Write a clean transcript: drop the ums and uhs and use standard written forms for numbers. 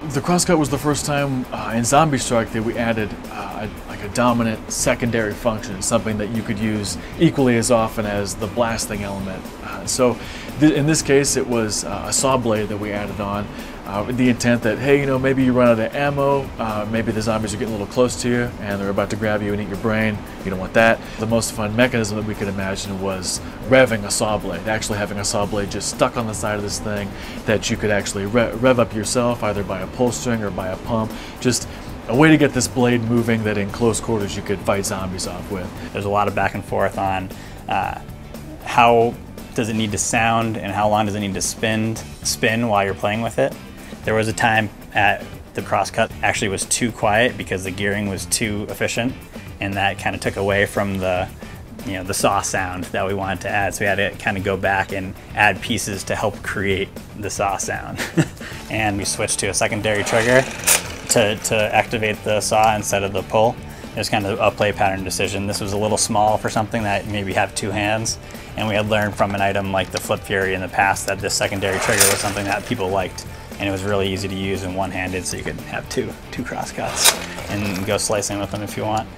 The crosscut was the first time in Zombie Strike that we added like a dominant secondary function, something that you could use equally as often as the blasting element. In this case, it was a saw blade that we added on, the intent that, hey, you know, maybe you run out of ammo, maybe the zombies are getting a little close to you and they're about to grab you and eat your brain. You don't want that. The most fun mechanism that we could imagine was revving a saw blade, actually having a saw blade just stuck on the side of this thing that you could actually rev up yourself, either by a pull string or by a pump. Just a way to get this blade moving that in close quarters you could fight zombies off with. There's a lot of back and forth on how does it need to sound and how long does it need to spin while you're playing with it. There was a time at the crosscut actually was too quiet because the gearing was too efficient, and that kind of took away from the the saw sound that we wanted to add. So we had to kind of go back and add pieces to help create the saw sound. And we switched to a secondary trigger to activate the saw instead of the pull. It was kind of a play pattern decision. This was a little small for something that maybe have two hands, and we had learned from an item like the Flip Fury in the past that this secondary trigger was something that people liked, and it was really easy to use and one-handed, so you could have two crosscuts and go slicing with them if you want.